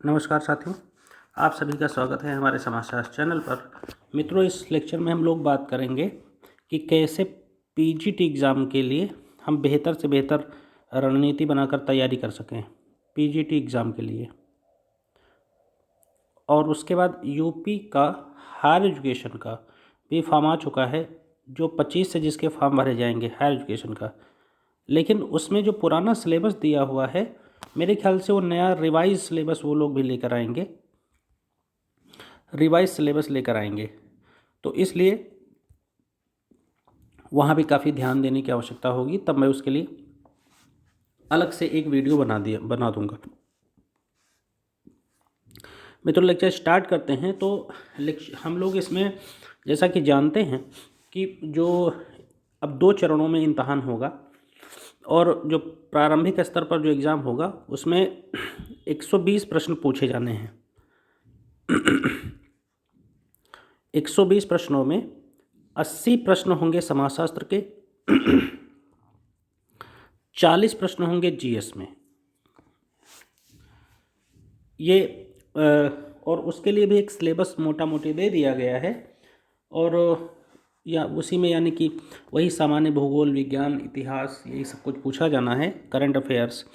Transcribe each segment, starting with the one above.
नमस्कार साथियों, आप सभी का स्वागत है हमारे समाजशास्त्र चैनल पर। मित्रों, इस लेक्चर में हम लोग बात करेंगे कि कैसे पीजीटी एग्ज़ाम के लिए हम बेहतर से बेहतर रणनीति बनाकर तैयारी कर सकें पीजीटी एग्ज़ाम के लिए। और उसके बाद यूपी का हायर एजुकेशन का भी फॉर्म आ चुका है, जो 25 से जिसके फॉर्म भरे जाएंगे हायर एजुकेशन का। लेकिन उसमें जो पुराना सिलेबस दिया हुआ है, मेरे ख्याल से वो नया रिवाइज सिलेबस वो लोग भी लेकर आएंगे, रिवाइज सिलेबस लेकर आएंगे। तो इसलिए वहाँ भी काफ़ी ध्यान देने की आवश्यकता होगी। तब मैं उसके लिए अलग से एक वीडियो बना दूंगा। मित्रों, लेक्चर स्टार्ट करते हैं। तो हम लोग इसमें जैसा कि जानते हैं कि जो अब 2 चरणों में इम्तहान होगा, और जो प्रारंभिक स्तर पर जो एग्ज़ाम होगा उसमें 120 प्रश्न पूछे जाने हैं। 120 प्रश्नों में 80 प्रश्न होंगे समाजशास्त्र के, 40 प्रश्न होंगे जीएस में। ये और उसके लिए भी एक सिलेबस मोटा मोटी दे दिया गया है, और या उसी में यानी कि वही सामान्य भूगोल, विज्ञान, इतिहास, यही सब कुछ पूछा जाना है, करंट अफेयर्स।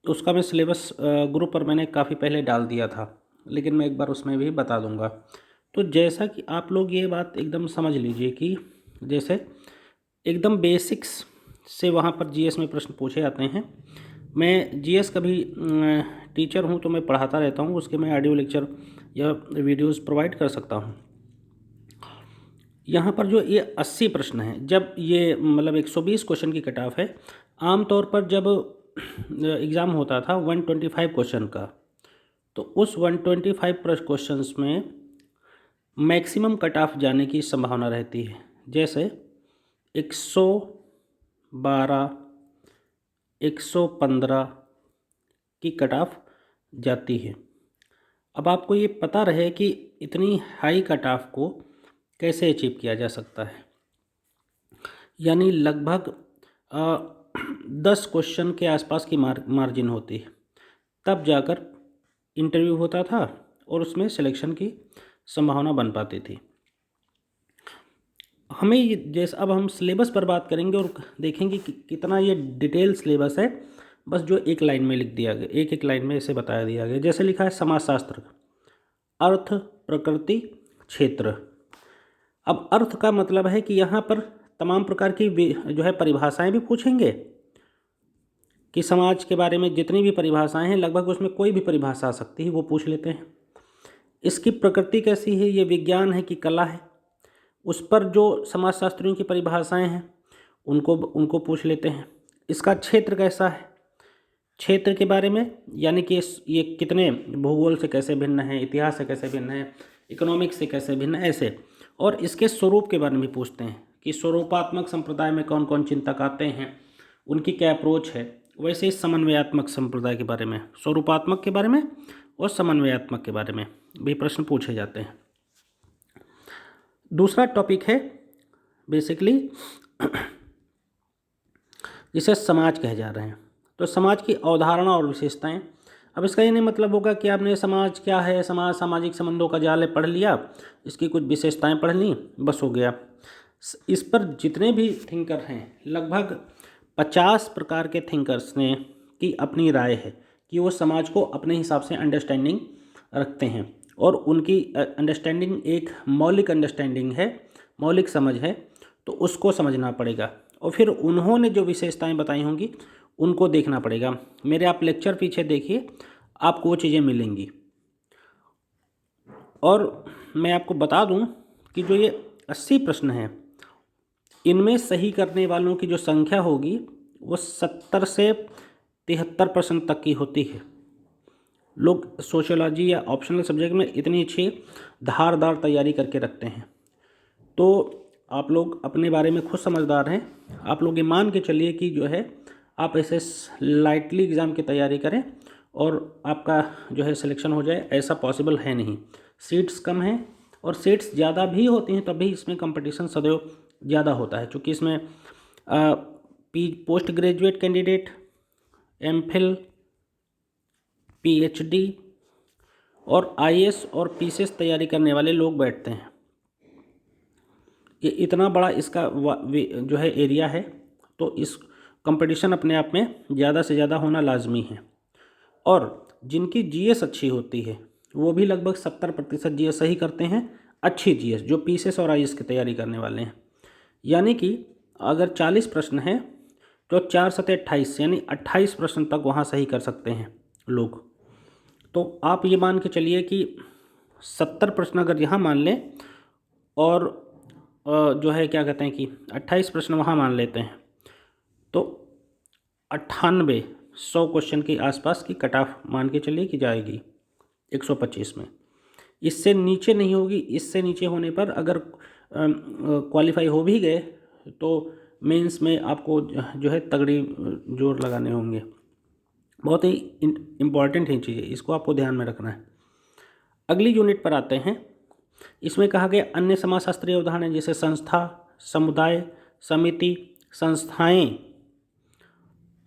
उसका मैं सिलेबस ग्रुप पर मैंने काफ़ी पहले डाल दिया था, लेकिन मैं एक बार उसमें भी बता दूंगा। तो जैसा कि आप लोग ये बात एकदम समझ लीजिए कि जैसे एकदम बेसिक्स से वहाँ पर जीएस में प्रश्न पूछे जाते हैं। मैं जीएस का भी टीचर हूँ, तो मैं पढ़ाता रहता हूँ, उसके मैं ऑडियो लेक्चर या वीडियोस प्रोवाइड कर सकता हूँ। यहाँ पर जो ये 80 प्रश्न हैं, जब ये मतलब 120 क्वेश्चन की कट ऑफ है। आमतौर पर जब एग्ज़ाम होता था 125 क्वेश्चन का, तो उस 125 क्वेश्चंस में मैक्सिमम कट ऑफ जाने की संभावना रहती है। जैसे 112, 115 की कट ऑफ जाती है। अब आपको ये पता रहे कि इतनी हाई कट ऑफ को कैसे अचीव किया जा सकता है, यानी लगभग 10 क्वेश्चन के आसपास की मार्जिन होती है, तब जाकर इंटरव्यू होता था और उसमें सिलेक्शन की संभावना बन पाती थी। हमें जैसे अब हम सिलेबस पर बात करेंगे और देखेंगे कि कितना ये डिटेल सिलेबस है, बस जो एक लाइन में लिख दिया गया, एक एक लाइन में इसे बताया दिया गया। जैसे लिखा है समाजशास्त्र, अर्थ, प्रकृति, क्षेत्र। अब अर्थ का मतलब है कि यहाँ पर तमाम प्रकार की जो है परिभाषाएं भी पूछेंगे, कि समाज के बारे में जितनी भी परिभाषाएं हैं लगभग उसमें कोई भी परिभाषा आ सकती है, वो पूछ लेते हैं। इसकी प्रकृति कैसी है, ये विज्ञान है कि कला है, उस पर जो समाजशास्त्रियों की परिभाषाएं हैं उनको पूछ लेते हैं। इसका क्षेत्र कैसा है, क्षेत्र के बारे में, यानी कि ये कितने भूगोल से कैसे भिन्न है, इतिहास से कैसे भिन्न है, इकोनॉमिक्स से कैसे भिन्न है, ऐसे। और इसके स्वरूप के बारे में भी पूछते हैं कि स्वरूपात्मक संप्रदाय में कौन कौन चिंतक आते हैं, उनकी क्या अप्रोच है। वैसे ही समन्वयात्मक संप्रदाय के बारे में, स्वरूपात्मक के बारे में और समन्वयात्मक के बारे में भी प्रश्न पूछे जाते हैं। दूसरा टॉपिक है बेसिकली जिसे समाज कहे जा रहे हैं। तो समाज की अवधारणा और विशेषताएं। अब इसका ये नहीं मतलब होगा कि आपने समाज क्या है, समाज सामाजिक संबंधों का जाल पढ़ लिया, इसकी कुछ विशेषताएं पढ़ ली, बस हो गया। इस पर जितने भी थिंकर हैं, लगभग 50 प्रकार के थिंकर्स ने की अपनी राय है कि वो समाज को अपने हिसाब से अंडरस्टैंडिंग रखते हैं, और उनकी अंडरस्टैंडिंग एक मौलिक अंडरस्टैंडिंग है, मौलिक समझ है, तो उसको समझना पड़ेगा। और फिर उन्होंने जो विशेषताएं बताई होंगी उनको देखना पड़ेगा। मेरे आप लेक्चर पीछे देखिए, आपको वो चीज़ें मिलेंगी। और मैं आपको बता दूं कि जो ये 80 प्रश्न हैं, इनमें सही करने वालों की जो संख्या होगी वो 70 से 73% तक की होती है। लोग सोशियोलॉजी या ऑप्शनल सब्जेक्ट में इतनी अच्छी धारदार तैयारी करके रखते हैं। तो आप लोग अपने बारे में खुद समझदार हैं। आप लोग ये मान के चलिए कि जो है आप ऐसे लाइटली एग्ज़ाम की तैयारी करें और आपका जो है सिलेक्शन हो जाए, ऐसा पॉसिबल है नहीं। सीट्स कम हैं, और सीट्स ज़्यादा भी होती हैं, तभी इसमें कंपटीशन सदैव ज़्यादा होता है, क्योंकि इसमें post graduate candidate, MPhil, PhD, और आईएएस और पीसीएस तैयारी करने वाले लोग बैठते हैं। ये इतना बड़ा इसका जो है एरिया है, तो इस कंपटीशन अपने आप में ज़्यादा से ज़्यादा होना लाजमी है। और जिनकी जीएस अच्छी होती है वो भी लगभग 70% जीएस सही करते हैं, अच्छी जीएस, जो पीसीएस और आईएएस की तैयारी करने वाले हैं। यानी कि अगर 40 प्रश्न हैं तो 4 सत्ते 28, यानी 28 प्रश्न तक वहाँ सही कर सकते हैं लोग। तो आप ये मान के चलिए कि 70 प्रश्न अगर यहाँ मान लें और जो है क्या कहते हैं कि 28 प्रश्न वहाँ मान लेते हैं, तो 98-100 क्वेश्चन के आसपास की कट ऑफ मान के चलिए कि जाएगी 125 में। इससे नीचे नहीं होगी। इससे नीचे होने पर अगर क्वालिफाई हो भी गए तो मेंस में आपको जो है तगड़ी जोर लगाने होंगे। बहुत ही इम्पॉर्टेंट है चीज़ें, इसको आपको ध्यान में रखना है। अगली यूनिट पर आते हैं। इसमें कहा गया अन्य समाजशास्त्रीय उदाहरण जैसे संस्था, समुदाय, समिति, संस्थाएं,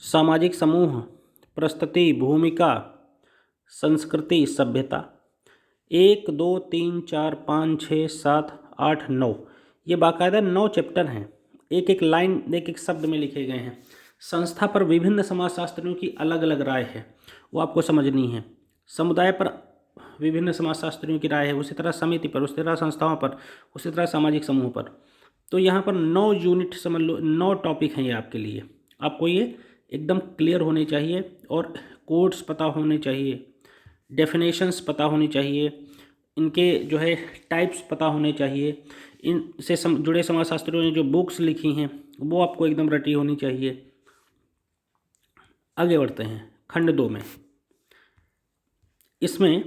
सामाजिक समूह, प्रस्तुति, भूमिका, संस्कृति, सभ्यता। 1, 2, 3, 4, 5, 6, 7, 8, 9, ये बाकायदा 9 चैप्टर हैं। एक एक लाइन, एक एक शब्द में लिखे गए हैं। संस्था पर विभिन्न समाजशास्त्रियों की अलग अलग राय है, वो आपको समझनी है। समुदाय पर विभिन्न समाजशास्त्रियों की राय है, उसी तरह समिति पर, उसी तरह संस्थाओं पर, उसी तरह सामाजिक समूह पर। तो यहाँ पर 9 यूनिट समझ लो, 9 टॉपिक हैं ये आपके लिए। आपको ये एकदम क्लियर होने चाहिए और कोड्स पता होने चाहिए, डेफिनेशंस पता होनी चाहिए, इनके जो है टाइप्स पता होने चाहिए, इनसे जुड़े समाजशास्त्रियों ने जो बुक्स लिखी हैं वो आपको एकदम रटी होनी चाहिए। आगे बढ़ते हैं खंड 2 में। इसमें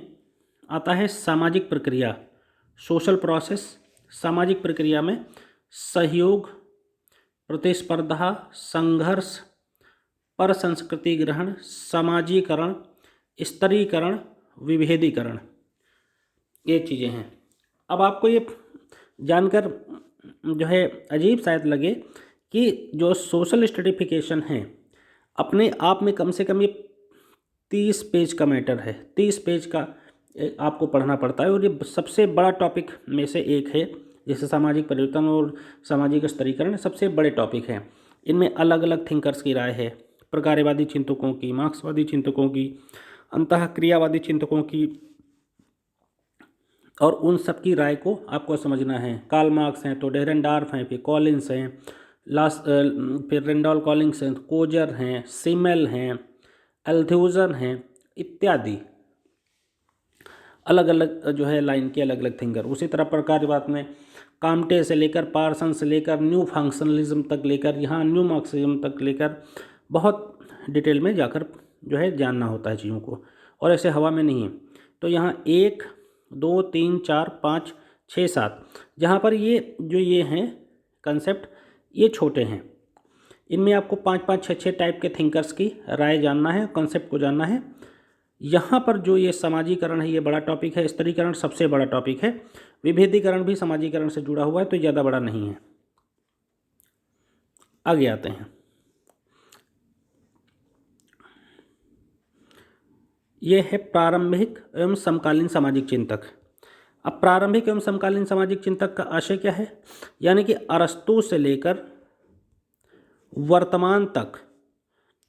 आता है सामाजिक प्रक्रिया, सोशल प्रोसेस। सामाजिक प्रक्रिया में सहयोग, प्रतिस्पर्धा, संघर्ष, पर संस्कृति ग्रहण, समाजीकरण, स्तरीकरण, विभेदीकरण, ये चीज़ें हैं। अब आपको ये जानकर जो है अजीब शायद लगे कि जो सोशल स्ट्रेटिफिकेशन है अपने आप में कम से कम ये 30 पेज का मैटर है, 30 पेज का आपको पढ़ना पड़ता है, और ये सबसे बड़ा टॉपिक में से एक है। जैसे सामाजिक परिवर्तन और सामाजिक स्तरीकरण सबसे बड़े टॉपिक हैं। इनमें अलग अलग थिंकर्स की राय है, प्रकार्यवादी चिंतकों की, मार्क्सवादी चिंतकों की, अंतःक्रियावादी चिंतकों की, और उन सब की राय को आपको समझना है। कार्ल मार्क्स हैं तो डेरेनडार्फ हैं, फिर कॉलिंस हैं, फिर रेंडॉल कॉलिंस हैं, कोजर हैं, सिमेल हैं, अल्थ्यूजर हैं, इत्यादि अलग अलग जो है लाइन के अलग अलग थिंकर। उसी तरह प्रकार्यवाद में काम्टे से लेकर पार्सन से लेकर न्यू फंक्शनलिज्म तक लेकर यहाँ न्यू मार्क्सिज्म तक लेकर बहुत डिटेल में जाकर जो है जानना होता है चीज़ों को, और ऐसे हवा में नहीं है। तो यहाँ 1, 2, 3, 4, 5, 6, 7 जहाँ पर ये जो ये हैं कंसेप्ट ये छोटे हैं, इनमें आपको 5-5, 6-6 टाइप के थिंकर्स की राय जानना है, कंसेप्ट को जानना है। यहाँ पर जो ये समाजीकरण है ये बड़ा टॉपिक है, स्तरीकरण सबसे बड़ा टॉपिक है, विभेदीकरण भी समाजीकरण से जुड़ा हुआ है तो ज़्यादा बड़ा नहीं है। आगे आते हैं। ये है प्रारंभिक एवं समकालीन सामाजिक चिंतक। अब प्रारंभिक एवं समकालीन सामाजिक चिंतक का आशय क्या है, यानी कि अरस्तू से लेकर वर्तमान तक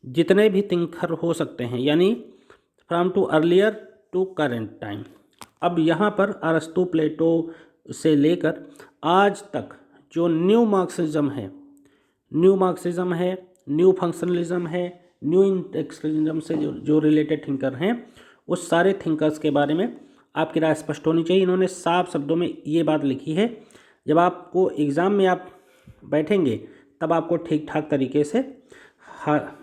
जितने भी थिंकर हो सकते हैं, यानी from to earlier to current time. अब यहाँ पर अरस्तू, प्लेटो से लेकर आज तक जो न्यू मार्क्सिज्म है, न्यू फंक्शनलिज्म है, न्यू इंटेक्सलिज्म से जो रिलेटेड थिंकर हैं, उस सारे थिंकर्स के बारे में आपकी राय स्पष्ट होनी चाहिए। इन्होंने साफ शब्दों में ये बात लिखी है, जब आपको एग्ज़ाम में आप बैठेंगे तब आपको ठीक ठाक तरीके से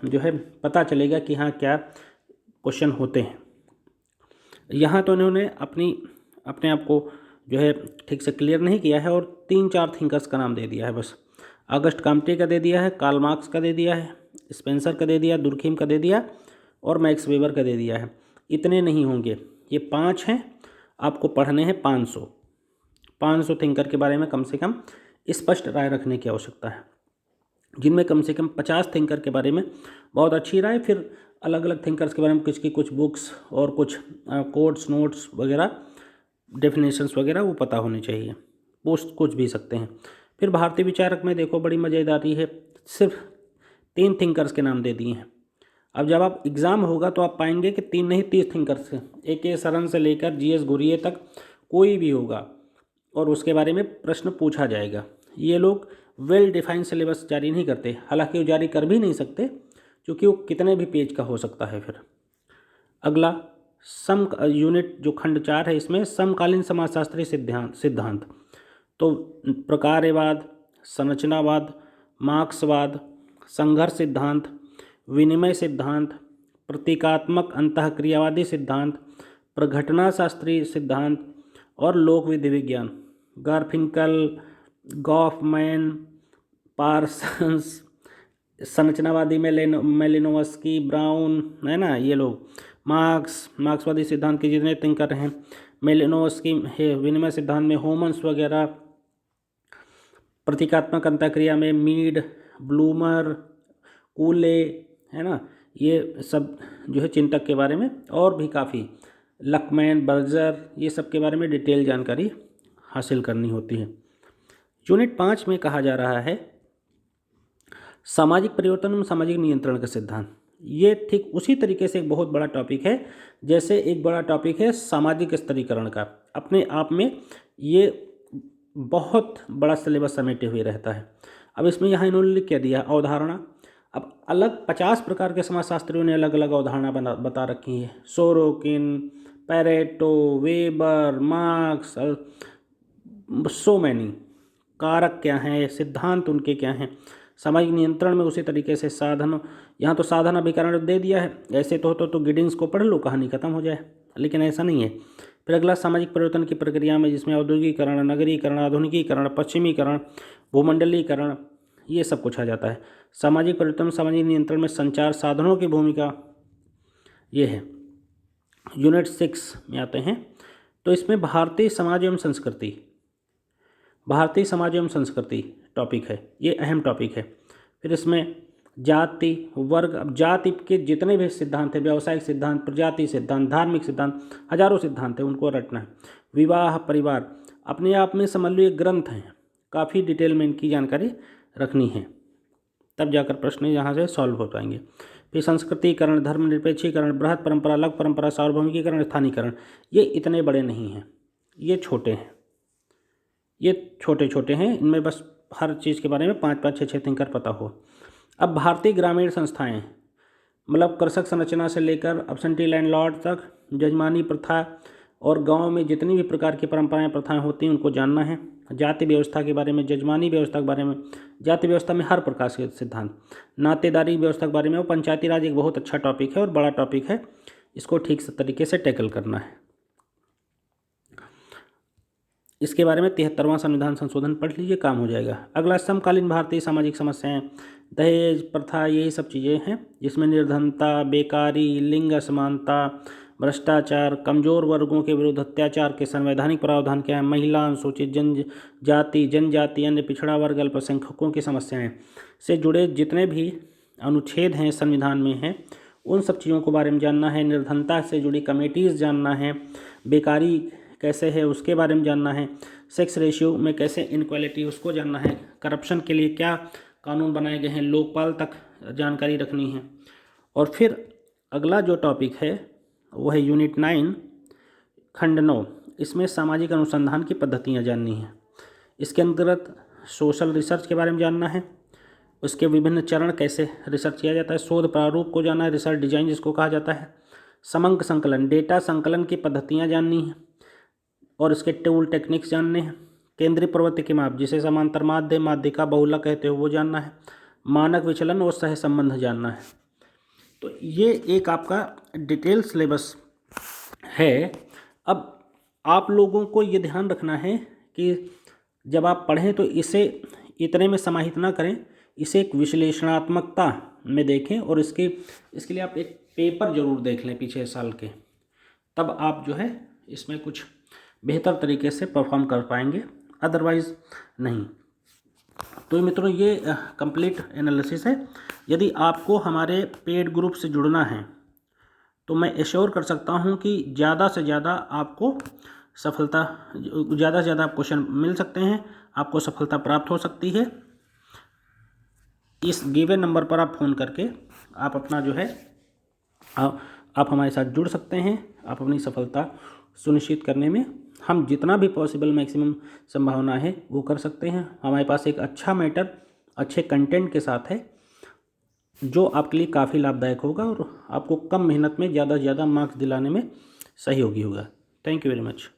जो है पता चलेगा कि हाँ क्या क्वेश्चन होते हैं। यहाँ तो इन्होंने अपने आप को जो है ठीक से क्लियर नहीं किया है और 3-4 थिंकर्स का नाम दे दिया है बस। ऑगस्ट काम्टे का दे दिया है, कार्ल मार्क्स का दे दिया है, स्पेंसर का दे दिया, दुर्खीम का दे दिया और मैक्स वेबर का दे दिया है। इतने नहीं होंगे, ये 5 हैं, आपको पढ़ने हैं 500 थिंकर के बारे में कम से कम स्पष्ट राय रखने की आवश्यकता है, जिनमें कम से कम 50 थिंकर के बारे में बहुत अच्छी राय, फिर अलग अलग थिंकर्स के बारे में किसकी कुछ बुक्स और कुछ कोट्स नोट्स वगैरह डेफिनेशंस वगैरह वो पता होनी चाहिए, पोस्ट कुछ भी सकते हैं। फिर भारतीय विचारक में देखो बड़ी मज़ेदारी है, सिर्फ 3 थिंकर्स के नाम दे दिए हैं। अब जब आप एग्ज़ाम होगा तो आप पाएंगे कि 3 नहीं 30 थिंकर्स हैं, एक ए सरन से लेकर जीएस घुरिये तक कोई भी होगा और उसके बारे में प्रश्न पूछा जाएगा। ये लोग वेल डिफाइंड सिलेबस जारी नहीं करते, हालांकि वो जारी कर भी नहीं सकते क्योंकि वो कितने भी पेज का हो सकता है। फिर अगला सम यूनिट जो खंड 4 है, इसमें समकालीन समाजशास्त्री सिद्धांत तो प्रकारवाद, संरचनावाद, मार्क्सवाद, संघर्ष सिद्धांत, विनिमय सिद्धांत, प्रतीकात्मक अंतःक्रियावादी सिद्धांत, प्रघटना शास्त्री सिद्धांत और लोक विधि विज्ञान, गारफिंकल, गॉफमैन, पार्सन्स, संरचनावादी मेलिनोवस्की, ब्राउन, है ना, ये लोग मार्क्सवादी सिद्धांत के जितने थिंकर हैं, मेलिनोवस्की है, विनिमय सिद्धांत में होमन्स वगैरह, प्रतीकात्मक अंतःक्रिया में मीड, ब्लूमर, कूले, है ना, ये सब जो है चिंतक के बारे में, और भी काफ़ी लकमैन, बर्जर, ये सब के बारे में डिटेल जानकारी हासिल करनी होती है। यूनिट 5 में कहा जा रहा है सामाजिक परिवर्तन में सामाजिक नियंत्रण का सिद्धांत। ये ठीक उसी तरीके से एक बहुत बड़ा टॉपिक है जैसे एक बड़ा टॉपिक है सामाजिक स्तरीकरण का। अपने आप में ये बहुत बड़ा सिलेबस समेटे हुए रहता है। अब इसमें यहाँ इन्होंने लिख क्या दिया, अवधारणा। अब अलग 50 प्रकार के समाजशास्त्रियों ने अलग अलग अवधारणा बता रखी है। Sorokin, Pareto, weber, marks, so many. कारक क्या हैं, सिद्धांत उनके क्या हैं। सामाजिक नियंत्रण में उसी तरीके से साधन, यहाँ तो साधन अभिकरण दे दिया है। ऐसे तो होता तो गिडिंग्स को पढ़ लो, कहानी खत्म हो जाए, लेकिन ऐसा नहीं है। फिर अगला सामाजिक परिवर्तन की प्रक्रिया में, जिसमें औद्योगिकरण, नगरीकरण, आधुनिकीकरण, पश्चिमीकरण, भूमंडलीकरण, ये सब कुछ आ जाता है। सामाजिक परिवर्तन, सामाजिक नियंत्रण में संचार साधनों की भूमिका, ये है। यूनिट 6 में आते हैं तो इसमें भारतीय समाज एवं संस्कृति, भारतीय समाज एवं संस्कृति टॉपिक है, ये अहम टॉपिक है। फिर इसमें जाति, वर्ग, अब जाति के जितने भी सिद्धांत हैं, व्यावसायिक सिद्धांत, प्रजाति सिद्धांत, धार्मिक सिद्धांत, हजारों सिद्धांत हैं, उनको रटना है। विवाह, परिवार अपने आप में समझ लो एक ग्रंथ हैं, काफ़ी डिटेल में इनकी जानकारी रखनी है, तब जाकर प्रश्न यहाँ से सॉल्व हो पाएंगे। फिर संस्कृतिकरण, धर्मनिरपेक्षीकरण, बृहद परंपरा, लघु परंपरा, सार्वभौमिकीकरण, स्थानीयकरण, ये इतने बड़े नहीं हैं, ये छोटे हैं, ये छोटे छोटे हैं। इनमें बस हर चीज़ के बारे में 5-5, 6-6 थिंकर पता हो। अब भारतीय ग्रामीण संस्थाएं, मतलब कृषक संरचना से लेकर अब्सेंटी लैंडलॉर्ड तक, जजमानी प्रथा और गांव में जितनी भी प्रकार की परंपराएं प्रथाएं होती हैं उनको जानना है। जाति व्यवस्था के बारे में, जजमानी व्यवस्था के बारे में, जाति व्यवस्था में हर प्रकार के सिद्धांत, नातेदारी व्यवस्था के बारे में। और पंचायती राज एक बहुत अच्छा टॉपिक है और बड़ा टॉपिक है, इसको ठीक से तरीके से टैकल करना है। इसके बारे में 73वां संविधान संशोधन पढ़ लीजिए, काम हो जाएगा। अगला समकालीन भारतीय सामाजिक समस्याएं, दहेज प्रथा, यही सब चीज़ें हैं, जिसमें निर्धनता, बेकारी, लिंग असमानता, भ्रष्टाचार, कमजोर वर्गों के विरुद्ध अत्याचार के संवैधानिक प्रावधान क्या है, महिला, अनुसूचित जनजाति, अन्य पिछड़ा वर्ग, अल्पसंख्यकों की समस्याएं से जुड़े जितने भी अनुच्छेद हैं संविधान में हैं, उन सब चीज़ों के बारे में जानना है। निर्धनता से जुड़ी कमेटीज़ जानना है, बेकारी कैसे है उसके बारे में जानना है, सेक्स रेशियो में कैसे इनक्वालिटी उसको जानना है, करप्शन के लिए क्या कानून बनाए गए हैं, लोकपाल तक जानकारी रखनी है। और फिर अगला जो टॉपिक है वो है यूनिट 9 खंड 9, इसमें सामाजिक अनुसंधान की पद्धतियाँ जाननी हैं। इसके अंतर्गत सोशल रिसर्च के बारे में जानना है, उसके विभिन्न चरण कैसे रिसर्च किया जाता है, शोध प्रारूप को जानना है, रिसर्च डिजाइन जिसको कहा जाता है, समंक संकलन, डेटा संकलन की पद्धतियाँ जाननी हैं और इसके टूल टेक्निक्स जानने हैं, केंद्रीय प्रवृत्ति के माप जिसे समांतर माध्य, माध्यिका, बहुलक कहते हो वो जानना है, मानक विचलन और सह संबंध जानना है। तो ये एक आपका डिटेल सिलेबस है। अब आप लोगों को ये ध्यान रखना है कि जब आप पढ़ें तो इसे इतने में समाहित ना करें, इसे एक विश्लेषणात्मकता में देखें और इसके लिए आप एक पेपर ज़रूर देख लें पिछले साल के, तब आप जो है इसमें कुछ बेहतर तरीके से परफॉर्म कर पाएंगे, अदरवाइज़ नहीं। तो मित्रों ये कंप्लीट एनालिसिस है। यदि आपको हमारे पेड ग्रुप से जुड़ना है तो मैं एश्योर कर सकता हूं कि ज़्यादा से ज़्यादा आपको सफलता, ज़्यादा से ज़्यादा क्वेश्चन मिल सकते हैं, आपको सफलता प्राप्त हो सकती है। इस गिवन नंबर पर आप फ़ोन करके आप अपना जो है आप हमारे साथ जुड़ सकते हैं। आप अपनी सफलता सुनिश्चित करने में हम जितना भी पॉसिबल मैक्सिमम संभावना है वो कर सकते हैं। हमारे पास एक अच्छा मैटर अच्छे कंटेंट के साथ है जो आपके लिए काफ़ी लाभदायक होगा और आपको कम मेहनत में ज़्यादा से ज़्यादा मार्क्स दिलाने में सहयोगी होगा। Thank you very much.